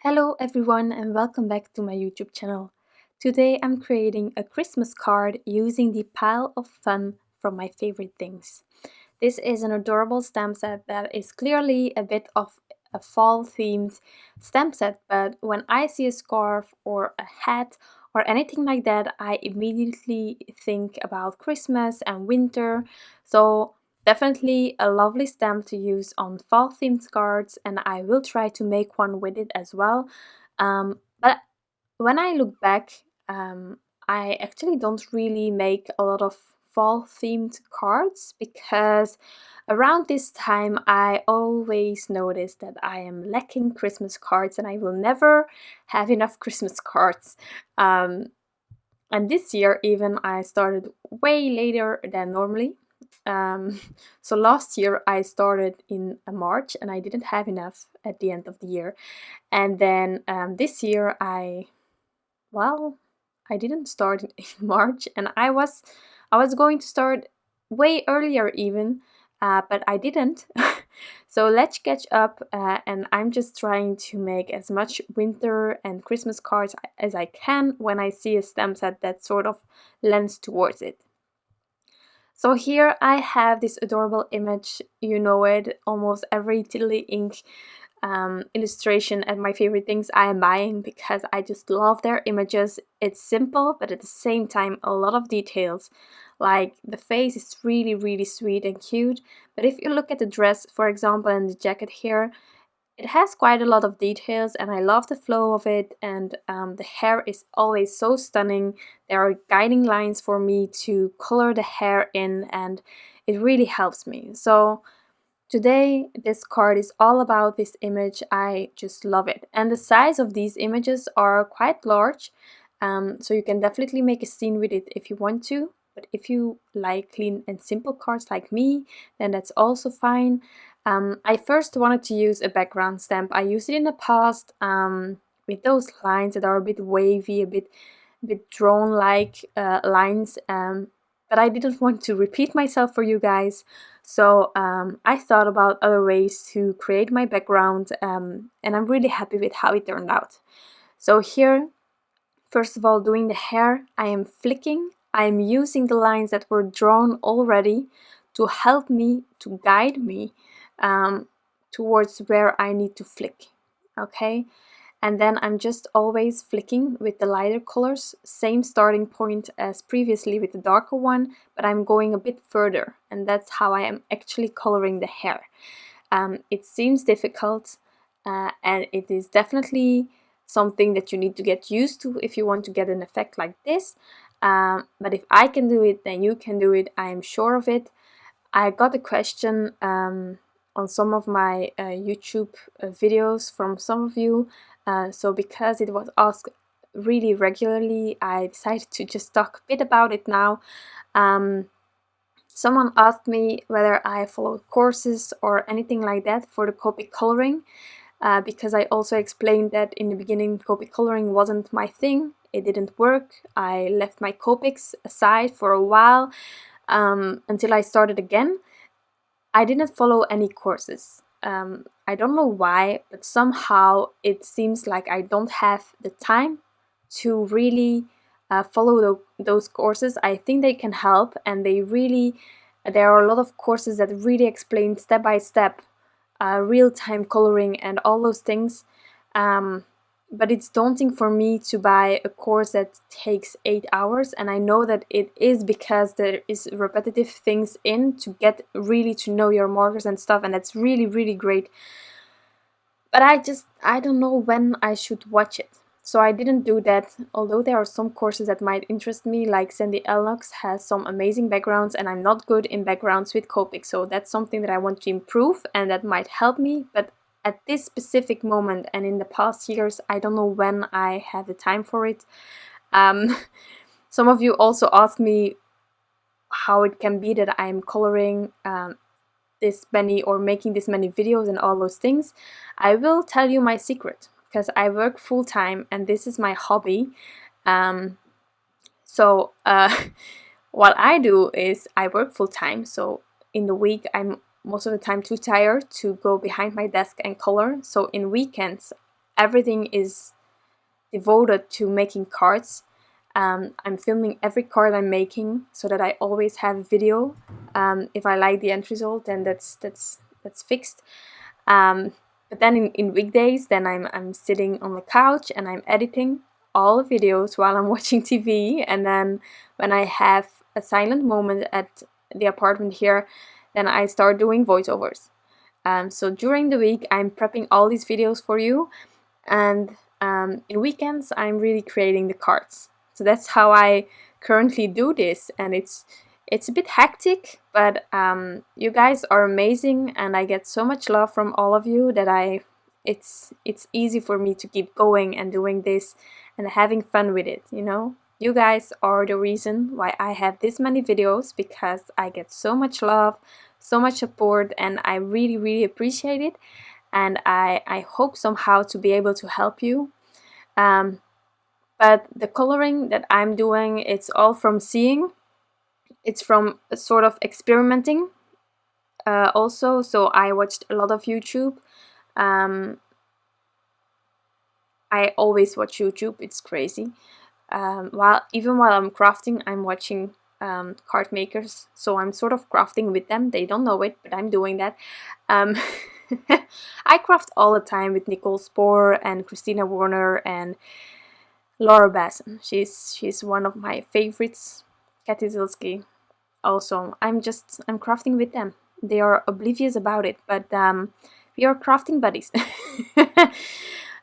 Hello everyone and welcome back to my YouTube channel. Today I'm creating a Christmas card using the pile of fun from my favorite things. This is an adorable stamp set that is clearly a bit of a fall themed stamp set, but when I see a scarf or a hat or anything like that, I immediately think about Christmas and winter. So definitely a lovely stamp to use on fall themed cards, and I will try to make one with it as well. But when I look back, I actually don't really make a lot of fall themed cards because around this time I always notice that I am lacking Christmas cards and I will never have enough Christmas cards. And this year even I started way later than normally. So last year I started in March and I didn't have enough at the end of the year. And then this year I didn't start in March, and I was going to start way earlier even, but I didn't. So let's catch up, and I'm just trying to make as much winter and Christmas cards as I can when I see a stamp set that sort of lends towards it. So here I have this adorable image, you know it, almost every TiddlyInks illustration and my favorite things I am buying because I just love their images. It's simple, but at the same time a lot of details. Like the face is really sweet and cute, but if you look at the dress, for example, and the jacket here, it has quite a lot of details and I love the flow of it, and the hair is always so stunning. There are guiding lines for me to color the hair in and it really helps me. So today this card is all about this image. I just love it, and the size of these images are quite large, so you can definitely make a scene with it if you want to, but if you like clean and simple cards like me, then that's also fine. I first wanted to use a background stamp. I used it in the past with those lines that are a bit wavy, a bit drawn like lines, but I didn't want to repeat myself for you guys. So I thought about other ways to create my background, and I'm really happy with how it turned out. So here, first of all, doing the hair, I am flicking. I am using the lines that were drawn already to help me, to guide me towards where I need to flick, okay? And then I'm just always flicking with the lighter colors, same starting point as previously with the darker one, but I'm going a bit further, and that's how I am actually coloring the hair. It seems difficult, and it is definitely something that you need to get used to if you want to get an effect like this. But if I can do it, then you can do it. I am sure of it. I got a question on some of my YouTube videos from some of you. So because it was asked really regularly, I decided to just talk a bit about it now. Someone asked me whether I followed courses or anything like that for the Copic coloring, because I also explained that in the beginning Copic coloring wasn't my thing. It didn't work. I left my Copics aside for a while until I started again. I didn't follow any courses. I don't know why, but somehow it seems like I don't have the time to really follow those courses. I think they can help, and there are a lot of courses that really explain step by step real-time coloring and all those things. But it's daunting for me to buy a course that takes 8 hours, and I know that it is because there is repetitive things in to get really to know your markers and stuff, and that's really great. But I don't know when I should watch it, so I didn't do that, although there are some courses that might interest me, like Sandy Elnox has some amazing backgrounds, and I'm not good in backgrounds with Copic, so that's something that I want to improve and that might help me. But at this specific moment and in the past years, I don't know when I have the time for it. Some of you also asked me how it can be that I'm coloring this many or making this many videos and all those things. I will tell you my secret, because I work full-time and this is my hobby. So what I do is I work full-time, so in the week I'm most of the time too tired to go behind my desk and color. So in weekends everything is devoted to making cards. I'm filming every card I'm making so that I always have a video. If I like the end result, then that's fixed. But then in weekdays, then I'm sitting on the couch and I'm editing all the videos while I'm watching TV. And then when I have a silent moment at the apartment here, then I start doing voiceovers. So during the week, I'm prepping all these videos for you, and in weekends, I'm really creating the cards. So that's how I currently do this, and it's a bit hectic, but you guys are amazing, and I get so much love from all of you that it's easy for me to keep going and doing this and having fun with it, you know? You guys are the reason why I have this many videos, because I get so much love, so much support, and I really, really appreciate it. And I hope somehow to be able to help you. But the coloring that I'm doing, it's all from seeing. It's from sort of experimenting also. So I watched a lot of YouTube. I always watch YouTube, it's crazy. While I'm crafting, I'm watching card makers. So I'm sort of crafting with them. They don't know it, but I'm doing that. I craft all the time with Nicole Spohr and Christina Warner and Laura Basson. She's one of my favorites. Katy Zilski. Also, I'm crafting with them. They are oblivious about it, but we are crafting buddies.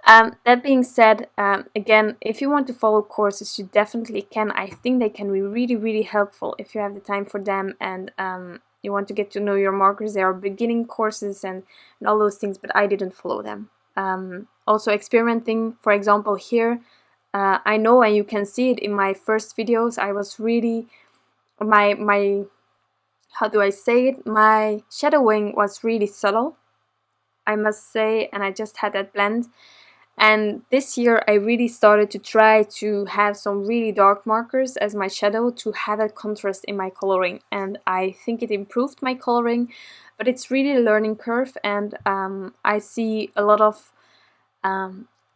That being said, again, if you want to follow courses, you definitely can. I think they can be really, really helpful if you have the time for them, and you want to get to know your markers. There are beginning courses and all those things, but I didn't follow them. Also experimenting, for example, here, I know, and you can see it in my first videos, I was really, my how do I say it? My shadowing was really subtle, I must say, and I just had that blend. And this year I really started to try to have some really dark markers as my shadow to have a contrast in my coloring, and I think it improved my coloring, but it's really a learning curve. And I see a lot of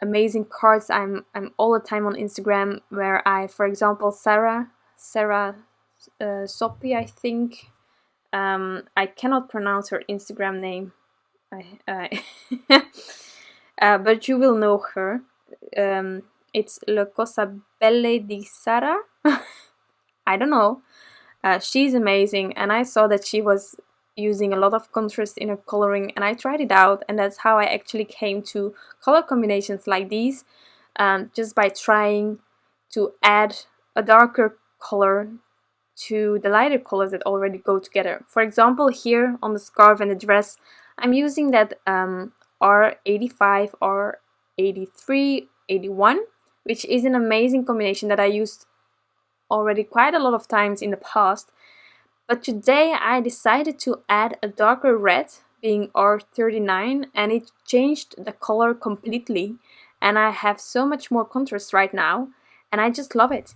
amazing cards. I'm all the time on Instagram where for example, Sarah Soppy, I think. I cannot pronounce her Instagram name. But you will know her. It's Le Cosa Belle di Sara. I don't know. She's amazing, and I saw that she was using a lot of contrast in her coloring, and I tried it out, and that's how I actually came to color combinations like these, just by trying to add a darker color to the lighter colors that already go together. For example, here on the scarf and the dress, I'm using that R85, R83, 81, which is an amazing combination that I used already quite a lot of times in the past. But today I decided to add a darker red, being R39, and it changed the color completely. And I have so much more contrast right now, and I just love it.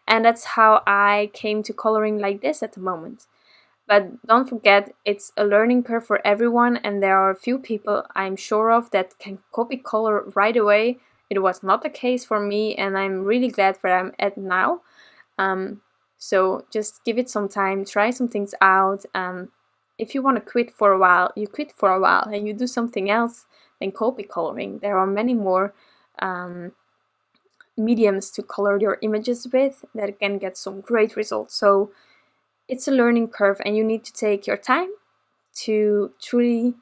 And that's how I came to coloring like this at the moment. But don't forget, it's a learning curve for everyone, and there are a few people I'm sure of that can copy color right away. It was not the case for me, and I'm really glad where I'm at now. So just give it some time, try some things out. If you want to quit for a while, you quit for a while and you do something else than copy coloring. There are many more mediums to color your images with that can get some great results. So it's a learning curve, and you need to take your time to truly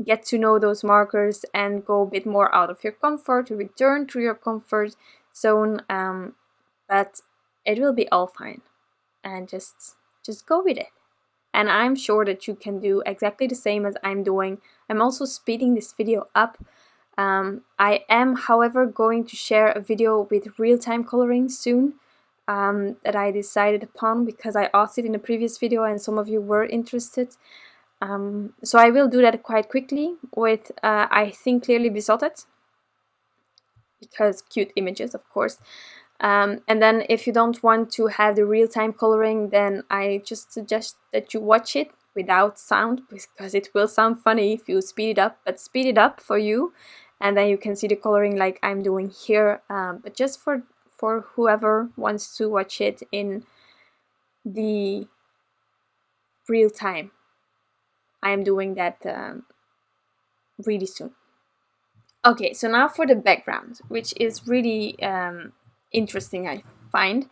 get to know those markers and go a bit more out of your comfort, to return to your comfort zone, but it will be all fine, and just go with it. And I'm sure that you can do exactly the same as I'm doing. I'm also speeding this video up. I am, however, going to share a video with real-time coloring soon. That I decided upon because I asked it in a previous video and some of you were interested. So I will do that quite quickly with, I think, Clearly Besotted, because cute images, of course. And then if you don't want to have the real-time coloring, then I just suggest that you watch it without sound, because it will sound funny if you speed it up, but speed it up for you, and then you can see the coloring like I'm doing here, but just for whoever wants to watch it in the real time. I am doing that really soon. Okay, so now for the background, which is really interesting, I find.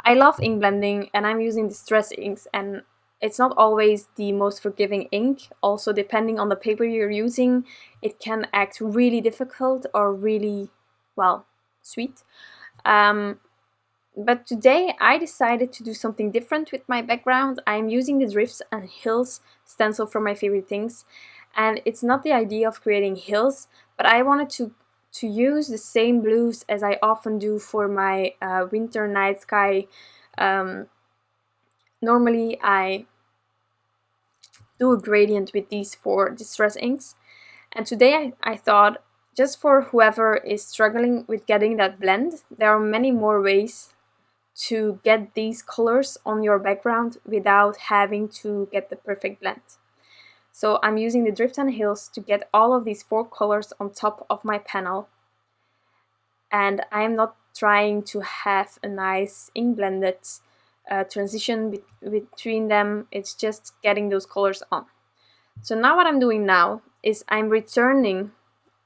I love ink blending, and I'm using distress inks, and it's not always the most forgiving ink. Also, depending on the paper you're using, it can act really difficult or really, well, sweet. But today I decided to do something different with my background. I'm using the Drifts and Hills stencil from My Favorite Things, and it's not the idea of creating hills, but I wanted to use the same blues as I often do for my winter night sky. Normally I do a gradient with these 4 distress inks, and today I thought, just for whoever is struggling with getting that blend, there are many more ways to get these colors on your background without having to get the perfect blend. So I'm using the Drift and Hills to get all of these 4 colors on top of my panel, and I'm not trying to have a nice ink blended transition between them. It's just getting those colors on. So now what I'm doing now is I'm returning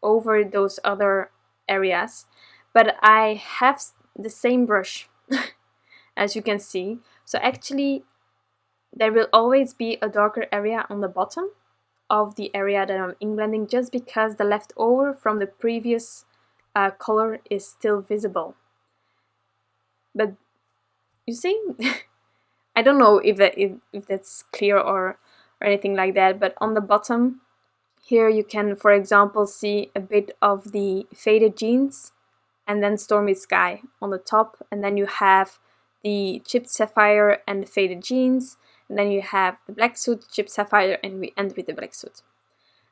over those other areas, but I have the same brush as you can see. So actually there will always be a darker area on the bottom of the area that I'm ink blending, just because the leftover from the previous color is still visible. But you see, I don't know if that's clear or anything like that, but on the bottom here you can, for example, see a bit of the faded jeans and then Stormy Sky on the top, and then you have the chipped sapphire and the faded jeans, and then you have the black suit, chipped sapphire, and we end with the black suit.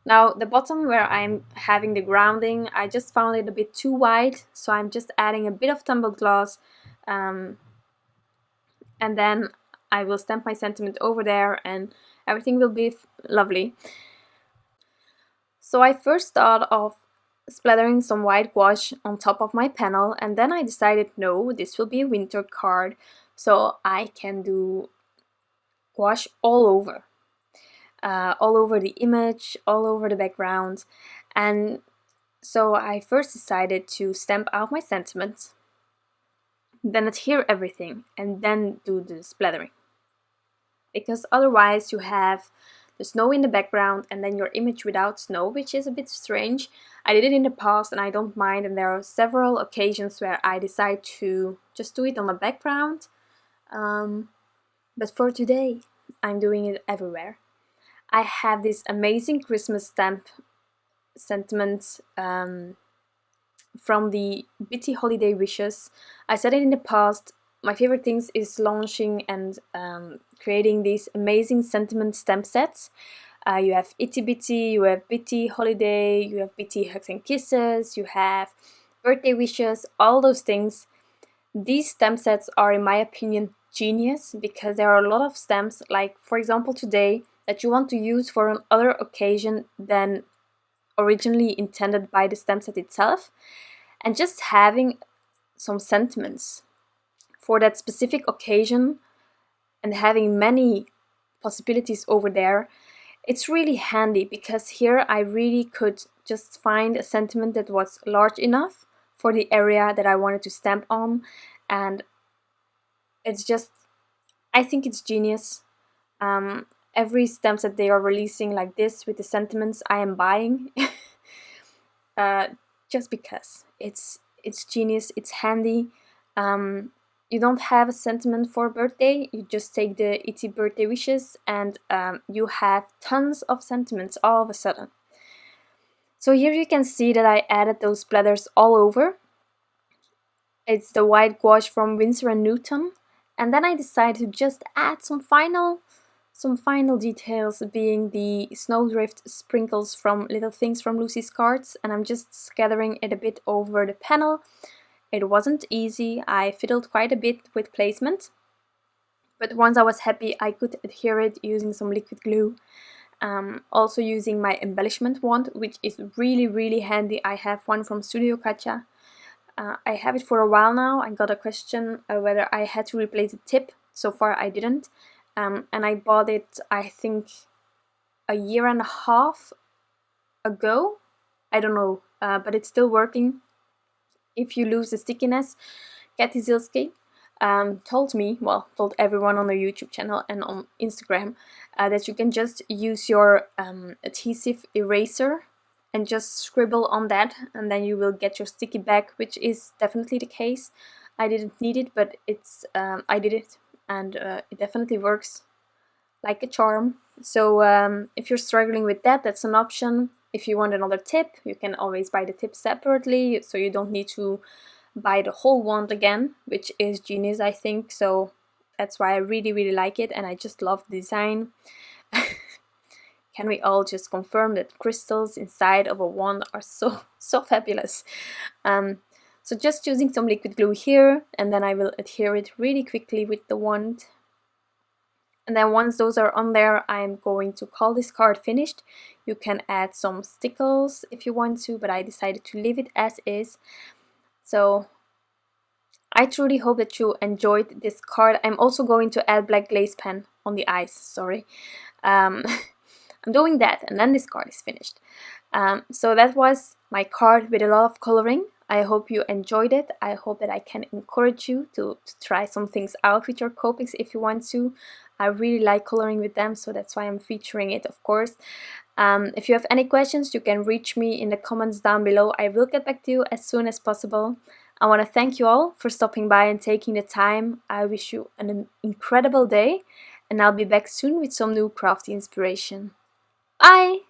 Now the bottom where I'm having the grounding, I just found it a bit too wide, so I'm just adding a bit of tumbled gloss, and then I will stamp my sentiment over there and everything will be lovely. So I first thought of splattering some white gouache on top of my panel, and then I decided, no, this will be a winter card, so I can do gouache all over the image, all over the background. And so I first decided to stamp out my sentiments, then adhere everything, and then do the splattering, because otherwise you have the snow in the background and then your image without snow, which is a bit strange. I did it in the past and I don't mind, and there are several occasions where I decide to just do it on the background, but for today I'm doing it everywhere. I have this amazing Christmas stamp sentiment from the Bitty Holiday Wishes. I said it in the past, my favorite things is launching and creating these amazing sentiment stamp sets. You have Itty Bitty, you have Bitty Holiday, you have Bitty Hugs and Kisses, you have Birthday Wishes, all those things. These stamp sets are, in my opinion, genius, because there are a lot of stamps, like for example today, that you want to use for another occasion than originally intended by the stamp set itself, and just having some sentiments for that specific occasion and having many possibilities over there, it's really handy, because here I really could just find a sentiment that was large enough for the area that I wanted to stamp on, and it's just, I think it's genius. Every stamp set they are releasing like this with the sentiments, I am buying just because it's genius, it's handy. You don't have a sentiment for a birthday, you just take the Itty Birthday Wishes and you have tons of sentiments all of a sudden. So here you can see that I added those splatters all over. It's the white gouache from Winsor and Newton, and then I decided to just add some final details, being the Snowdrift sprinkles from Little Things from Lucy's Cards, and I'm just scattering it a bit over the panel. It wasn't easy, I fiddled quite a bit with placement, but once I was happy I could adhere it using some liquid glue. Also using my embellishment wand, which is really handy. I have one from Studio Katja. I have it for a while now. I got a question whether I had to replace the tip. So far I didn't. And I bought it, I think, a year and a half ago. I don't know, but it's still working. If you lose the stickiness, Kathy Zilski told everyone on their YouTube channel and on Instagram that you can just use your adhesive eraser and just scribble on that, and then you will get your sticky back, which is definitely the case. I didn't need it, but I did it, and it definitely works like a charm. So if you're struggling with that, that's an option. If you want another tip, you can always buy the tip separately, so you don't need to buy the whole wand again, which is genius, I think. So that's why I really like it, and I just love the design. Can we all just confirm that crystals inside of a wand are so fabulous? So just using some liquid glue here, and then I will adhere it really quickly with the wand. And then once those are on there, I'm going to call this card finished. You can add some stickles if you want to, but I decided to leave it as is. So I truly hope that you enjoyed this card. I'm also going to add black glaze pen on the eyes, sorry. I'm doing that, and then this card is finished. So that was my card with a lot of coloring. I hope you enjoyed it. I hope that I can encourage you to try some things out with your Copics if you want to. I really like coloring with them, so that's why I'm featuring it, of course. If you have any questions, you can reach me in the comments down below. I will get back to you as soon as possible. I want to thank you all for stopping by and taking the time. I wish you an incredible day, and I'll be back soon with some new crafty inspiration. Bye!